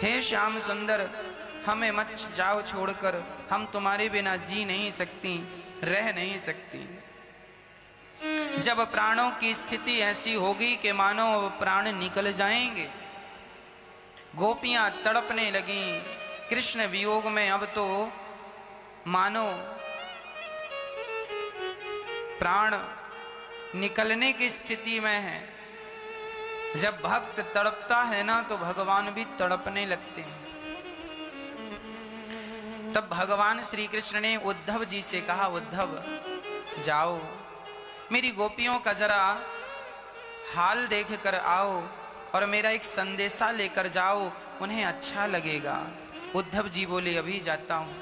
हे श्याम सुंदर, हमें मत जाओ छोड़कर, हम तुम्हारे बिना जी नहीं सकती, रह नहीं सकती। जब प्राणों की स्थिति ऐसी होगी कि मानो प्राण निकल जाएंगे। गोपियां तड़पने लगी कृष्ण वियोग में, अब तो मानो प्राण निकलने की स्थिति में है। जब भक्त तड़पता है ना तो भगवान भी तड़पने लगते हैं। तब भगवान श्री कृष्ण ने उद्धव जी से कहा, उद्धव जाओ मेरी गोपियों का जरा हाल देख कर आओ और मेरा एक संदेशा लेकर जाओ, उन्हें अच्छा लगेगा। उद्धव जी बोले, अभी जाता हूं।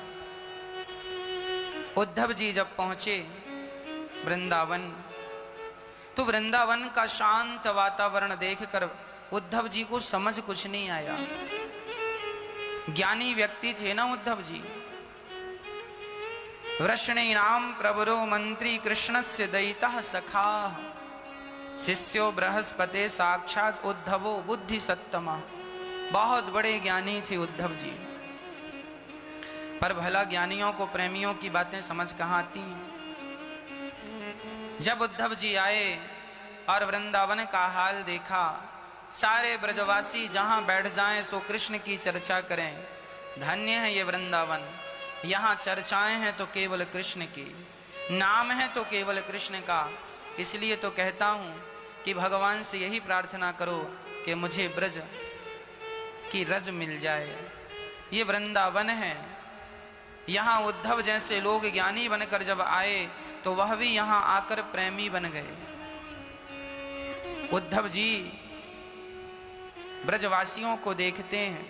उद्धव जी जब पहुंचे वृंदावन, तो वृंदावन का शांत वातावरण देखकर उद्धव जी को समझ कुछ नहीं आया। ज्ञानी व्यक्ति थे ना उद्धव जी। वृषणीनाम प्रवरो मंत्री कृष्णस्य दयितः सखा, शिष्यो बृहस्पते साक्षात उद्धवो बुद्धि सत्तमा। बहुत बड़े ज्ञानी थे उद्धव जी, पर भला ज्ञानियों को प्रेमियों की बातें समझ कहाँ आती हैं। जब उद्धव जी आए और वृंदावन का हाल देखा, सारे ब्रजवासी जहां बैठ जाएं सो कृष्ण की चर्चा करें। धन्य है ये वृंदावन, यहाँ चर्चाएं हैं तो केवल कृष्ण की, नाम है तो केवल कृष्ण का। इसलिए तो कहता हूं कि भगवान से यही प्रार्थना करो कि मुझे ब्रज की रज मिल जाए। ये वृंदावन है, यहाँ उद्धव जैसे लोग ज्ञानी बनकर जब आए तो वह भी यहाँ आकर प्रेमी बन गए। उद्धव जी ब्रजवासियों को देखते हैं।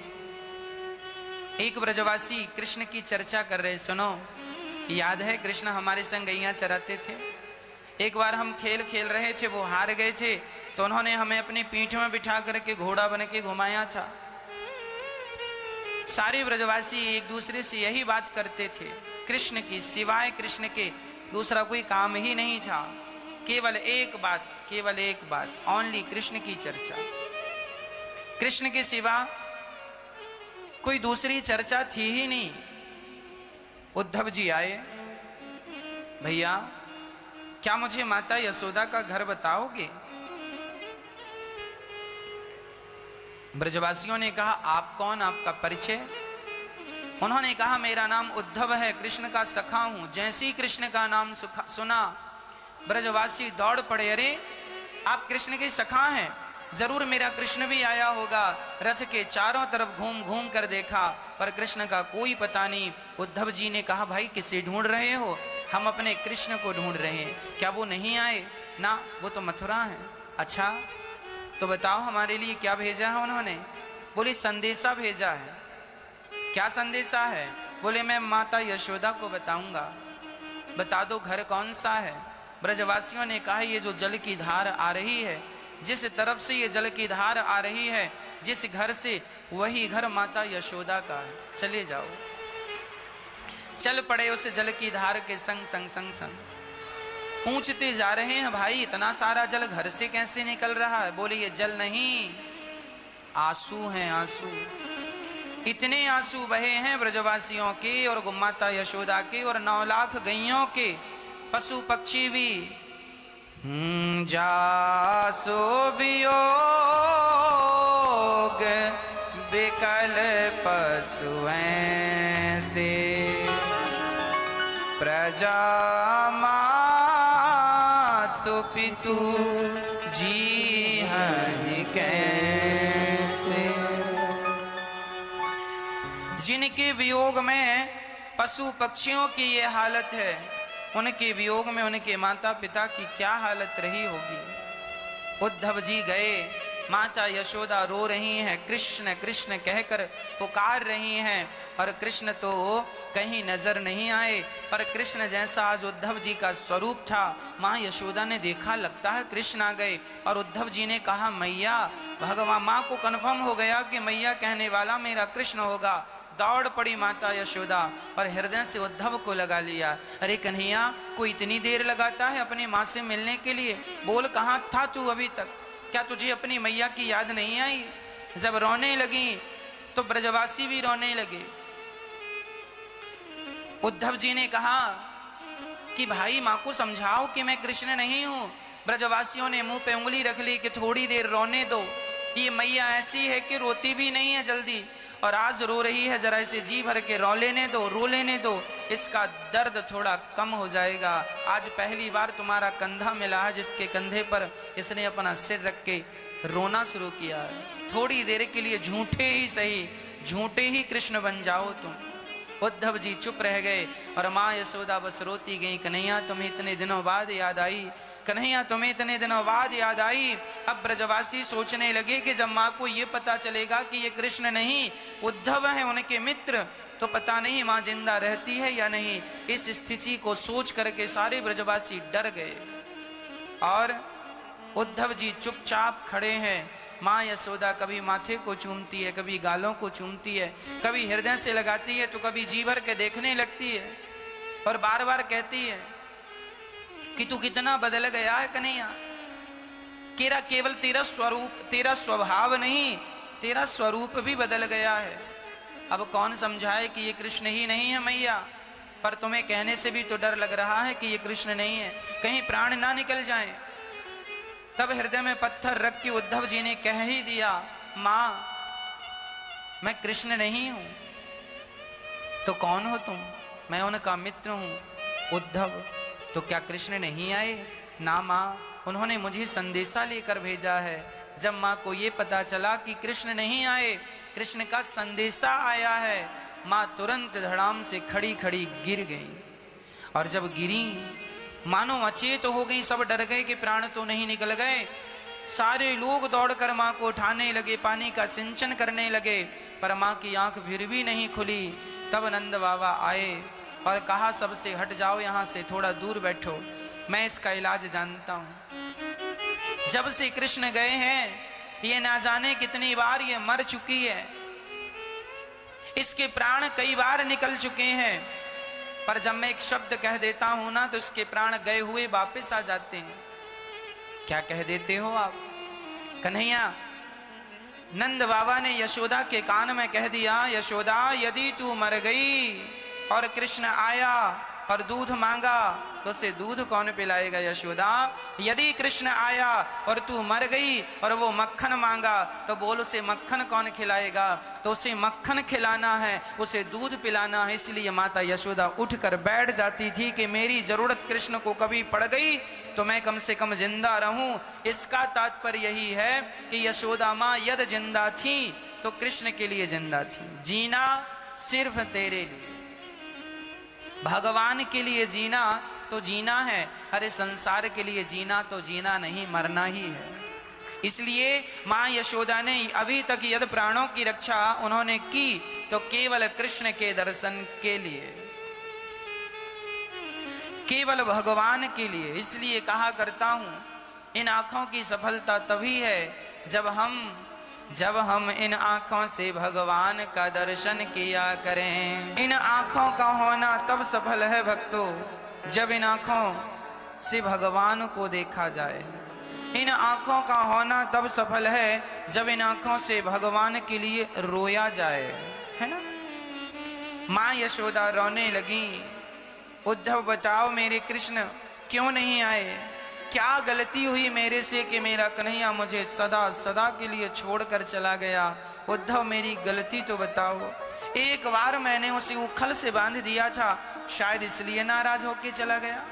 एक ब्रजवासी कृष्ण की चर्चा कर रहे, सुनो याद है कृष्ण हमारे संग गैया चराते थे, एक बार हम खेल खेल रहे थे, वो हार गए थे तो उन्होंने हमें अपनी पीठ में बिठा करके घोड़ा बन के घुमाया था। सारे ब्रजवासी एक दूसरे से यही बात करते थे, कृष्ण की सिवाय कृष्ण के दूसरा कोई काम ही नहीं था। केवल एक बात, ओनली कृष्ण की चर्चा। कृष्ण के सिवा कोई दूसरी चर्चा थी ही नहीं। उद्धव जी आए, भैया क्या मुझे माता यशोदा का घर बताओगे? ब्रजवासियों ने कहा, आप कौन, आपका परिचय? उन्होंने कहा, मेरा नाम उद्धव है, कृष्ण का सखा हूं। जैसे ही कृष्ण का नाम सुना ब्रजवासी दौड़ पड़े, अरे आप कृष्ण के सखा हैं, जरूर मेरा कृष्ण भी आया होगा। रथ के चारों तरफ घूम घूम कर देखा पर कृष्ण का कोई पता नहीं। उद्धव जी ने कहा, भाई किसे ढूंढ रहे हो? हम अपने कृष्ण को ढूंढ रहे हैं। क्या वो नहीं आए? ना, वो तो मथुरा है। अच्छा तो बताओ हमारे लिए क्या भेजा है उन्होंने? बोले संदेशा भेजा है। क्या संदेशा है? बोले मैं माता यशोदा को बताऊंगा। बता दो घर कौन सा है? ब्रजवासियों ने कहा, ये जो जल की धार आ रही है, जिस तरफ से ये जल की धार आ रही है, जिस घर से, वही घर माता यशोदा का है, चले जाओ। चल पड़े उस जल की धार के संग संग संग संग। पूछते जा रहे हैं, भाई इतना सारा जल घर से कैसे निकल रहा है? बोले ये जल नहीं, आंसू हैं, आंसू। इतने आंसू बहे हैं ब्रजवासियों के और माता यशोदा के और 9 लाख गैयों के, पशु पक्षी भी। जासो वियोग विकल पशुएं से, प्रजा मातु पितु जी हैं कैसे। जिनके वियोग में पशु पक्षियों की ये हालत है, उनके वियोग में उनके माता पिता की क्या हालत रही होगी। उद्धव जी गए, माता यशोदा रो रही हैं, कृष्ण कृष्ण कहकर पुकार रही हैं और कृष्ण तो कहीं नजर नहीं आए। पर कृष्ण जैसा आज उद्धव जी का स्वरूप था, माँ यशोदा ने देखा, लगता है कृष्ण आ गए। और उद्धव जी ने कहा, मैया, भगवान माँ को कन्फर्म हो गया कि मैया कहने वाला मेरा कृष्ण होगा। दौड़ पड़ी माता यशोदा और हृदय से उद्धव को लगा लिया। अरे कन्हैया, कोई इतनी देर लगाता है अपनी माँ से मिलने के लिए? बोल कहाँ था तू अभी तक? क्या तुझे अपनी मैया की याद नहीं आई? जब रोने लगी तो ब्रजवासी भी रोने लगे। उद्धव जी ने कहा कि भाई माँ को समझाओ कि मैं कृष्ण नहीं हूं। ब्रजवासियों ने मुंह पे उंगली रख ली कि थोड़ी देर रोने दो, ये मैया ऐसी है कि रोती भी नहीं है जल्दी, और आज रो रही है, जरा इसे जी भर के रो लेने दो, इसका दर्द थोड़ा कम हो जाएगा। आज पहली बार तुम्हारा कंधा मिला है जिसके कंधे पर इसने अपना सिर रख के रोना शुरू किया है। थोड़ी देर के लिए झूठे ही सही, झूठे ही कृष्ण बन जाओ तुम। उद्धव जी चुप रह गए और माँ यशोदा बस रोती गई, कन्हैया तुम्हें इतने दिनों बाद याद आई, कन्हैया तुम्हें इतने दिनों बाद याद आई। अब ब्रजवासी सोचने लगे कि जब माँ को ये पता चलेगा कि ये कृष्ण नहीं उद्धव है उनके मित्र, तो पता नहीं माँ जिंदा रहती है या नहीं। इस स्थिति को सोच करके सारे ब्रजवासी डर गए और उद्धव जी चुपचाप खड़े हैं। माँ यशोदा कभी माथे को चूमती है, कभी गालों को चूमती है, कभी हृदय से लगाती है, तो कभी जी भर के देखने लगती है और बार बार कहती है कि तू कितना बदल गया है कन्हैया। केवल तेरा स्वरूप, तेरा स्वभाव नहीं, तेरा स्वरूप भी बदल गया है। अब कौन समझाए कि ये कृष्ण ही नहीं है मैया, पर तुम्हें कहने से भी तो डर लग रहा है कि ये कृष्ण नहीं है, कहीं प्राण ना निकल जाएं। तब हृदय में पत्थर रख के उद्धव जी ने कह ही दिया, मां मैं कृष्ण नहीं हूं। तो कौन हो तुम? मैं उनका मित्र हूं उद्धव। तो क्या कृष्ण नहीं आए? ना मां, उन्होंने मुझे संदेशा लेकर भेजा है। जब मां को ये पता चला कि कृष्ण नहीं आए, कृष्ण का संदेशा आया है, मां तुरंत धड़ाम से खड़ी खड़ी गिर गई। और जब गिरी मानो अचेत हो गई, सब डर गए कि प्राण तो नहीं निकल गए। सारे लोग दौड़कर मां को उठाने लगे, पानी का सिंचन करने लगे, पर मां की आंख फिर भी नहीं खुली। तब नंद बाबा आए और कहा सबसे हट जाओ, यहां से थोड़ा दूर बैठो, मैं इसका इलाज जानता हूं। जब से कृष्ण गए हैं ये ना जाने कितनी बार ये मर चुकी है, इसके प्राण कई बार निकल चुके हैं, पर जब मैं एक शब्द कह देता हूं ना तो इसके प्राण गए हुए वापस आ जाते हैं। क्या कह देते हो आप? कन्हैया, नंद बाबा ने यशोदा के कान में कह दिया, यशोदा यदि तू मर गई और कृष्ण आया और दूध मांगा तो उसे दूध कौन पिलाएगा? यशोदा, यदि कृष्ण आया और तू मर गई और वो मक्खन मांगा तो बोल उसे मक्खन कौन खिलाएगा? तो उसे मक्खन खिलाना है, उसे दूध पिलाना है। इसलिए माता यशोदा उठकर बैठ जाती थी कि मेरी जरूरत कृष्ण को कभी पड़ गई तो मैं कम से कम जिंदा रहूं। इसका तात्पर्य यही है कि यशोदा माँ यदि जिंदा थी तो कृष्ण के लिए जिंदा थी। जीना सिर्फ तेरे लिए, भगवान के लिए जीना तो जीना है, अरे संसार के लिए जीना तो जीना नहीं, मरना ही है। इसलिए मां यशोदा ने अभी तक यदि प्राणों की रक्षा उन्होंने की तो केवल कृष्ण के दर्शन के लिए, केवल भगवान के लिए। इसलिए कहा करता हूं, इन आंखों की सफलता तभी है जब हम इन आंखों से भगवान का दर्शन किया करें। इन आंखों का होना तब सफल है भक्तों, जब इन आंखों से भगवान को देखा जाए। इन आंखों का होना तब सफल है जब इन आंखों से भगवान के लिए रोया जाए, है ना। मां यशोदा रोने लगी, उद्धव बताओ मेरे कृष्ण क्यों नहीं आए? क्या गलती हुई मेरे से कि मेरा कन्हैया मुझे सदा सदा के लिए छोड़कर चला गया? उद्धव मेरी गलती तो बताओ। एक बार मैंने उसे उखल से बांध दिया था, शायद इसलिए नाराज होके चला गया।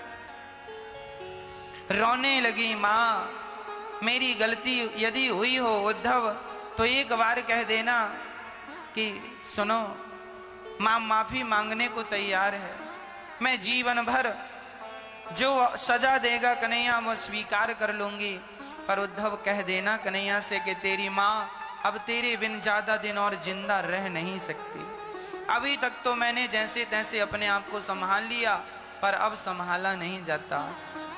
रोने लगी माँ, मेरी गलती यदि हुई हो उद्धव तो एक बार कह देना कि सुनो, माँ माफी मांगने को तैयार है, मैं जीवन भर जो सजा देगा कन्हैया वो स्वीकार कर लूंगी। पर उद्धव कह देना कन्हैया से कि तेरी माँ अब तेरे बिन ज्यादा दिन और जिंदा रह नहीं सकती। अभी तक तो मैंने जैसे तैसे अपने आप को संभाल लिया, पर अब संभाला नहीं जाता।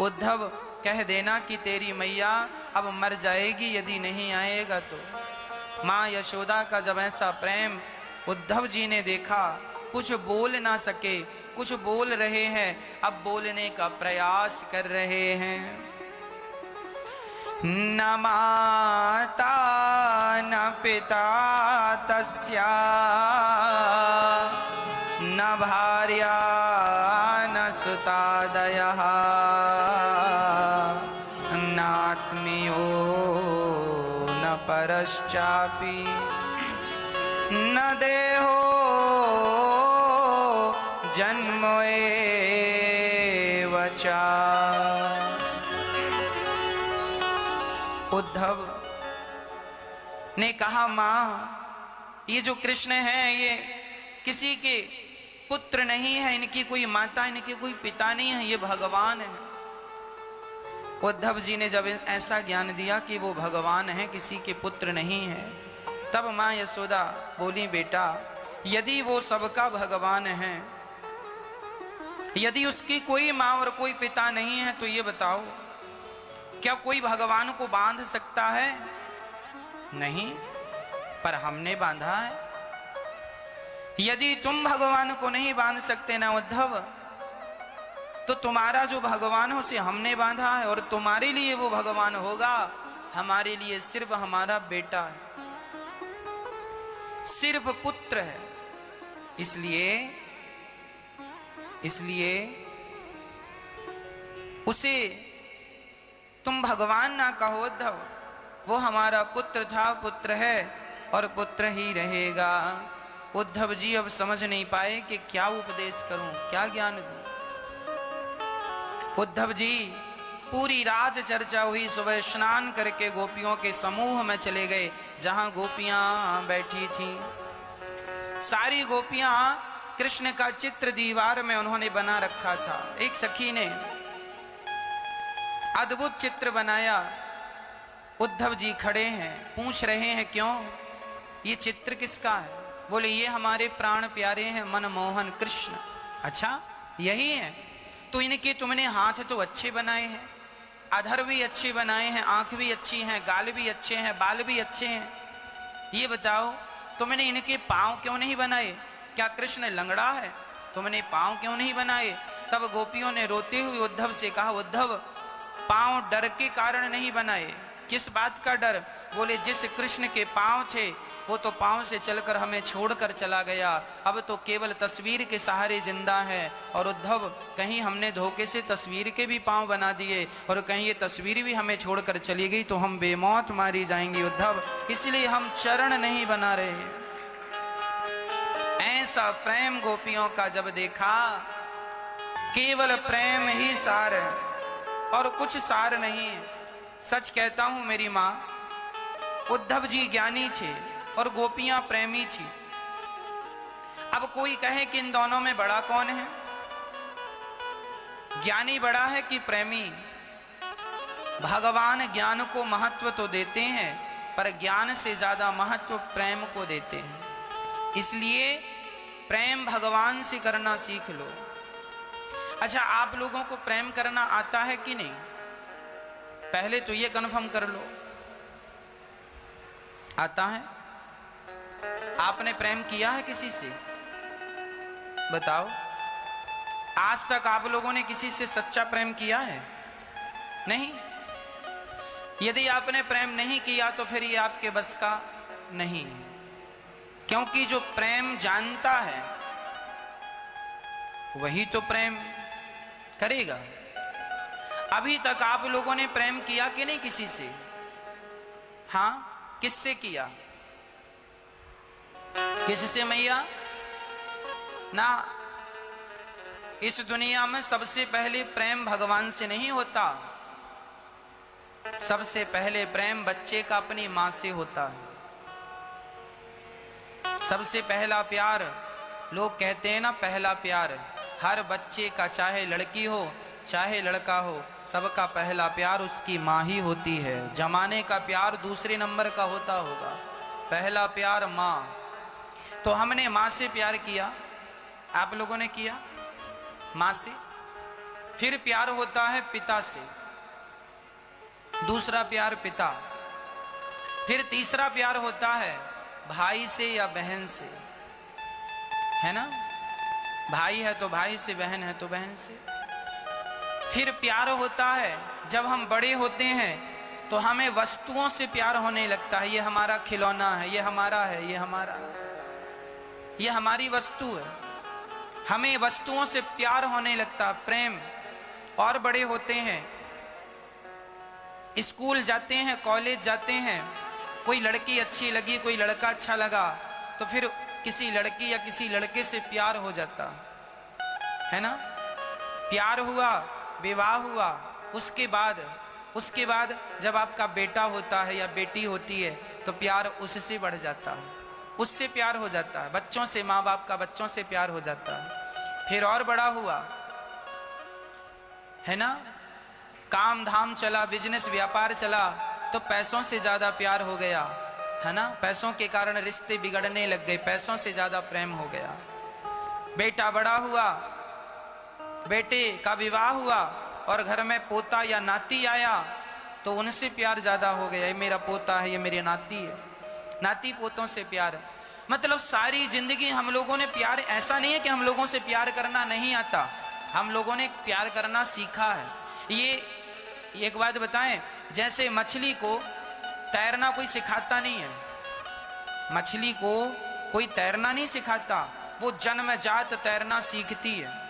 उद्धव कह देना कि तेरी मैया अब मर जाएगी यदि नहीं आएगा तो। माँ यशोदा का जब ऐसा प्रेम उद्धव जी ने देखा, कुछ बोल ना सके, कुछ बोल रहे हैं, अब बोलने का प्रयास कर रहे हैं। न माता न पिता तस्या न भार्या न सुतादयः नात्मीयो न परश्चापि न देहो जन्म एव च। उद्धव ने कहा, मां, ये जो कृष्ण है ये किसी के पुत्र नहीं है, इनकी कोई माता, इनके कोई पिता नहीं है, ये भगवान है। उद्धव जी ने जब ऐसा ज्ञान दिया कि वो भगवान है, किसी के पुत्र नहीं है, तब मां यशोदा बोली, बेटा यदि वो सबका भगवान है, यदि उसकी कोई मां और कोई पिता नहीं है, तो ये बताओ क्या कोई भगवान को बांध सकता है? नहीं, पर हमने बांधा है। यदि तुम भगवान को नहीं बांध सकते ना उद्धव, तो तुम्हारा जो भगवान है उसे हमने बांधा है, और तुम्हारे लिए वो भगवान होगा, हमारे लिए सिर्फ हमारा बेटा है, सिर्फ पुत्र है। इसलिए उसे तुम भगवान ना कहो उद्धव, वो हमारा पुत्र था, पुत्र है और पुत्र ही रहेगा। उद्धव जी अब समझ नहीं पाए कि क्या उपदेश करूं, क्या ज्ञान दूं। उद्धव जी पूरी रात चर्चा हुई, सुबह स्नान करके गोपियों के समूह में चले गए जहां गोपियां बैठी थीं। सारी गोपियां कृष्ण का चित्र दीवार में उन्होंने बना रखा था। एक सखी ने अद्भुत चित्र बनाया। उद्धव जी खड़े हैं, पूछ रहे हैं क्यों, ये चित्र किसका है? बोले ये हमारे प्राण प्यारे हैं मनमोहन कृष्ण। अच्छा यही है? तो इनके तुमने हाथ तो अच्छे बनाए हैं, अधर भी अच्छे बनाए हैं, आंख भी अच्छी हैं, गाल भी अच्छे हैं, बाल भी अच्छे हैं, ये बताओ तुमने इनके पांव क्यों नहीं बनाए? क्या कृष्ण लंगड़ा है? तुमने पांव क्यों नहीं बनाए? तब गोपियों ने रोते हुए उद्धव से कहा, उद्धव पांव डर के कारण नहीं बनाए। किस बात का डर? बोले जिस कृष्ण के पांव थे वो तो पांव से चलकर हमें छोड़कर चला गया, अब तो केवल तस्वीर के सहारे जिंदा है। और उद्धव कहीं हमने धोखे से तस्वीर के भी पांव बना दिए और कहीं ये तस्वीर भी हमें छोड़कर चली गई तो हम बेमौत मारी जाएंगी उद्धव, इसलिए हम चरण नहीं बना रहे। ऐसा प्रेम गोपियों का जब देखा, केवल प्रेम ही सार है और कुछ सार नहीं है। सच कहता हूं मेरी मां, उद्धव जी ज्ञानी थे और गोपियां प्रेमी थी। अब कोई कहे कि इन दोनों में बड़ा कौन है? ज्ञानी बड़ा है कि प्रेमी? भगवान ज्ञान को महत्व तो देते हैं, पर ज्ञान से ज्यादा महत्व प्रेम को देते हैं। इसलिए प्रेम भगवान से करना सीख लो। अच्छा, आप लोगों को प्रेम करना आता है कि नहीं? पहले तो ये कन्फर्म कर लो, आता है? आपने प्रेम किया है किसी से? बताओ, आज तक आप लोगों ने किसी से सच्चा प्रेम किया है? नहीं। यदि आपने प्रेम नहीं किया तो फिर ये आपके बस का नहीं, क्योंकि जो प्रेम जानता है वही तो प्रेम करेगा। अभी तक आप लोगों ने प्रेम किया कि नहीं किसी से? हां, किससे किया? किससे मैया? ना, इस दुनिया में सबसे पहले प्रेम भगवान से नहीं होता। सबसे पहले प्रेम बच्चे का अपनी मां से होता है। सबसे पहला प्यार, लोग कहते हैं ना पहला प्यार, हर बच्चे का चाहे लड़की हो चाहे लड़का हो, सबका पहला प्यार उसकी माँ ही होती है। जमाने का प्यार दूसरे नंबर का होता होगा, पहला प्यार माँ। तो हमने माँ से प्यार किया, आप लोगों ने किया माँ से। फिर प्यार होता है पिता से, दूसरा प्यार पिता। फिर तीसरा प्यार होता है भाई से या बहन से, है ना? भाई है तो भाई से, बहन है तो बहन से। फिर प्यार होता है जब हम बड़े होते हैं तो हमें वस्तुओं से प्यार होने लगता है। ये हमारा खिलौना है, ये हमारा है, ये हमारी वस्तु है। हमें वस्तुओं से प्यार होने लगता, प्रेम। और बड़े होते हैं, स्कूल जाते हैं, कॉलेज जाते हैं, कोई लड़की अच्छी लगी, कोई लड़का अच्छा लगा, तो फिर किसी लड़की या किसी लड़के से प्यार हो जाता है ना। प्यार हुआ, विवाह हुआ, उसके बाद जब आपका बेटा होता है या बेटी होती है तो प्यार उससे बढ़ जाता है, उससे प्यार हो जाता है। बच्चों से, माँ बाप का बच्चों से प्यार हो जाता है। फिर और बड़ा हुआ, है ना, काम धाम चला, बिजनेस व्यापार चला, तो पैसों से ज्यादा प्यार हो गया, है ना। पैसों के कारण रिश्ते बिगड़ने लग गए, पैसों से ज्यादा प्रेम हो गया। बेटा बड़ा हुआ, बेटे का विवाह हुआ और घर में पोता या नाती आया तो उनसे प्यार ज्यादा हो गया। ये मेरा पोता है, ये मेरी नाती है। नाती पोतों से प्यार, मतलब सारी जिंदगी हम लोगों ने प्यार, ऐसा नहीं है कि हम लोगों से प्यार करना नहीं आता, हम लोगों ने प्यार करना सीखा है। ये एक बात बताएं, जैसे मछली को तैरना कोई सिखाता नहीं है, मछली को कोई तैरना नहीं सिखाता, वो जन्मजात तैरना सीखती है।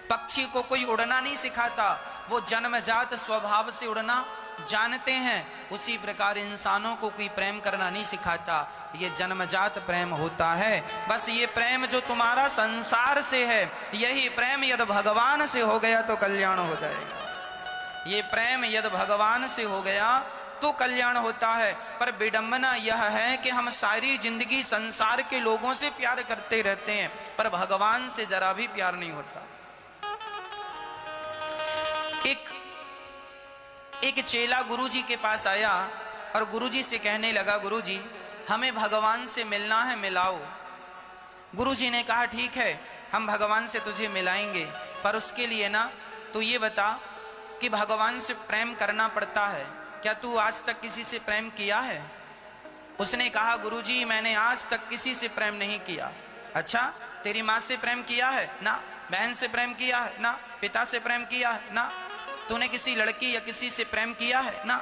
पक्षी को कोई उड़ना नहीं सिखाता, वो जन्मजात स्वभाव से उड़ना जानते हैं। उसी प्रकार इंसानों को कोई प्रेम करना नहीं सिखाता, ये जन्मजात प्रेम होता है। बस ये प्रेम जो तुम्हारा संसार से है, यही प्रेम यदि भगवान से हो गया तो कल्याण हो जाएगा। ये प्रेम यदि भगवान से हो गया तो कल्याण होता है। पर विडंबना यह है कि हम सारी जिंदगी संसार के लोगों से प्यार करते रहते हैं, पर भगवान से जरा भी प्यार नहीं होता। एक चेला गुरुजी के पास आया और गुरुजी से कहने लगा, गुरुजी हमें भगवान से मिलना है, मिलाओ। गुरुजी ने कहा ठीक है, हम भगवान से तुझे मिलाएंगे, पर उसके लिए ना तू ये बता कि भगवान से प्रेम करना पड़ता है, क्या तू आज तक किसी से प्रेम किया है? उसने कहा, गुरुजी मैंने आज तक किसी से प्रेम नहीं किया। अच्छा, तेरी माँ से प्रेम किया है? ना। बहन से प्रेम किया है? ना। पिता से प्रेम किया है? ना। तूने किसी लड़की या किसी से प्रेम किया है? ना।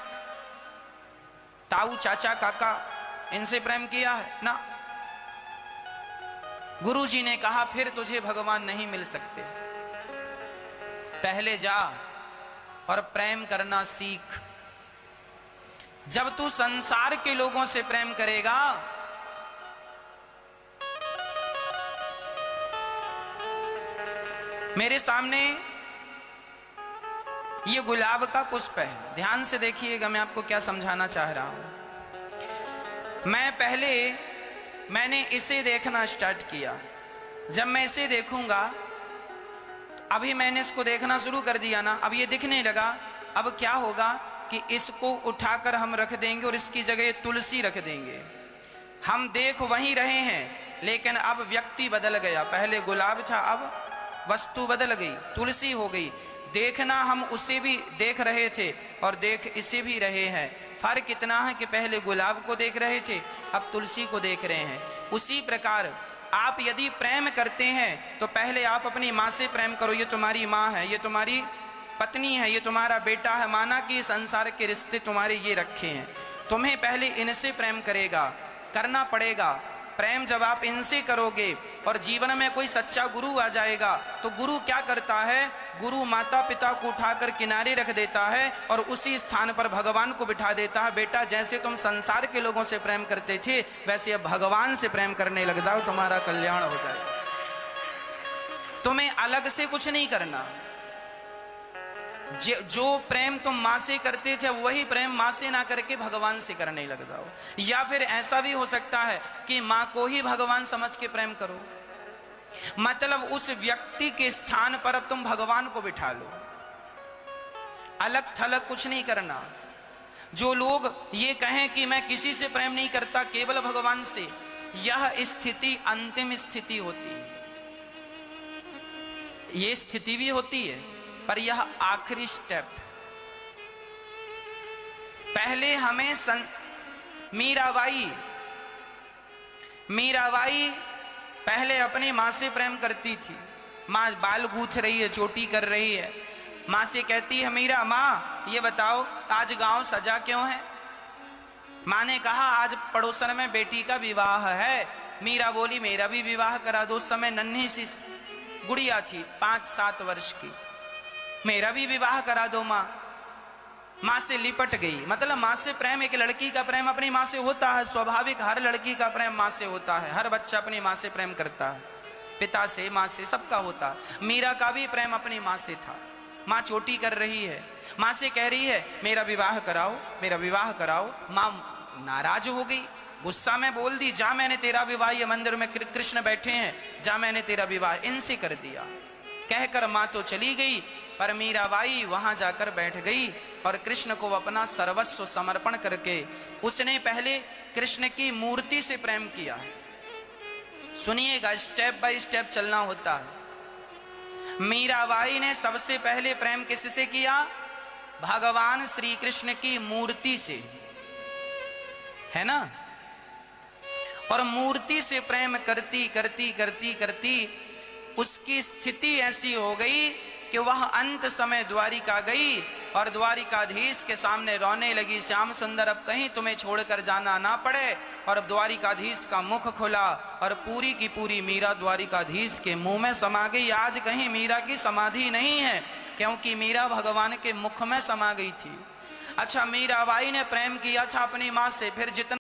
ताऊ चाचा काका इनसे प्रेम किया है? ना। गुरुजी ने कहा, फिर तुझे भगवान नहीं मिल सकते, पहले जा और प्रेम करना सीख। जब तू संसार के लोगों से प्रेम करेगा, मेरे सामने ये गुलाब का पुष्प है, ध्यान से देखिएगा मैं आपको क्या समझाना चाह रहा हूं। मैंने इसे देखना स्टार्ट किया। जब मैं इसे देखूंगा, अभी मैंने इसको देखना शुरू कर दिया ना, अब ये दिखने लगा। अब क्या होगा कि इसको उठाकर हम रख देंगे और इसकी जगह तुलसी रख देंगे। हम देख वहीं रहे हैं, लेकिन अब व्यक्ति बदल गया। पहले गुलाब था, अब वस्तु बदल गई, तुलसी हो गई। देखना हम उसे भी देख रहे थे और देख इसे भी रहे हैं। फर्क इतना है कि पहले गुलाब को देख रहे थे, अब तुलसी को देख रहे हैं। उसी प्रकार आप यदि प्रेम करते हैं तो पहले आप अपनी माँ से प्रेम करो। ये तुम्हारी माँ है, ये तुम्हारी पत्नी है, ये तुम्हारा बेटा है। माना कि संसार के रिश्ते तुम्हारे ये रखे हैं, तुम्हें पहले इनसे प्रेम करना पड़ेगा। प्रेम जब आप इनसे करोगे और जीवन में कोई सच्चा गुरु आ जाएगा, तो गुरु क्या करता है, गुरु माता पिता को उठाकर किनारे रख देता है और उसी स्थान पर भगवान को बिठा देता है। बेटा, जैसे तुम संसार के लोगों से प्रेम करते थे, वैसे अब भगवान से प्रेम करने लग जाओ, तुम्हारा कल्याण हो जाएगा। तुम्हें अलग से कुछ नहीं करना। जो प्रेम तुम माँ से करते थे, वही प्रेम माँ से ना करके भगवान से करने लग जाओ। या फिर ऐसा भी हो सकता है कि माँ को ही भगवान समझ के प्रेम करो, मतलब उस व्यक्ति के स्थान पर अब तुम भगवान को बिठा लो। अलग थलग कुछ नहीं करना। जो लोग ये कहें कि मैं किसी से प्रेम नहीं करता, केवल भगवान से, यह स्थिति अंतिम स्थिति होती है। ये स्थिति भी होती है, पर यह आखिरी स्टेप। पहले हमें मीराबाई पहले अपनी माँ से प्रेम करती थी। माँ बाल गूंथ रही है, चोटी कर रही है, माँ से कहती है, मीरा माँ ये बताओ आज गांव सजा क्यों है? माँ ने कहा आज पड़ोसन में बेटी का विवाह है। मीरा बोली मेरा भी विवाह करा दो। उस समय नन्ही सी गुड़िया थी 5-7 वर्ष की, मेरा भी विवाह करा दो माँ। माँ से लिपट गई, मतलब माँ से प्रेम, एक लड़की का प्रेम अपनी माँ से होता है स्वाभाविक, हर लड़की का प्रेम माँ से होता है, हर बच्चा अपनी माँ से प्रेम करता है, पिता से, माँ से, सबका होता है। मीरा का भी प्रेम अपनी माँ से था। माँ चोटी कर रही है, माँ से कह रही है मेरा विवाह कराओ, मेरा विवाह कराओ। माँ नाराज हो गई, गुस्सा में बोल दी जा मैंने तेरा विवाह, ये मंदिर में कृष्ण बैठे हैं, जा मैंने तेरा विवाह इनसे कर दिया। कहकर माँ तो चली गई, पर मीराबाई वहां जाकर बैठ गई और कृष्ण को अपना सर्वस्व समर्पण करके उसने पहले कृष्ण की मूर्ति से प्रेम किया। सुनिएगा, स्टेप बाय स्टेप चलना होता है। मीराबाई ने सबसे पहले प्रेम किससे किया? भगवान श्री कृष्ण की मूर्ति से, है ना। और मूर्ति से प्रेम करती करती करती करती उसकी स्थिति ऐसी हो गई कि वह अंत समय द्वारिका गई और द्वारिकाधीश के सामने रोने लगी, श्याम सुंदर अब कहीं तुम्हें छोड़कर जाना ना पड़े। और द्वारिकाधीश का मुख खुला और पूरी की पूरी मीरा द्वारिकाधीश के मुंह में समा गई। आज कहीं मीरा की समाधि नहीं है, क्योंकि मीरा भगवान के मुख में समा गई थी। अच्छा, मीराबाई ने प्रेम किया था अपनी माँ से, फिर जितना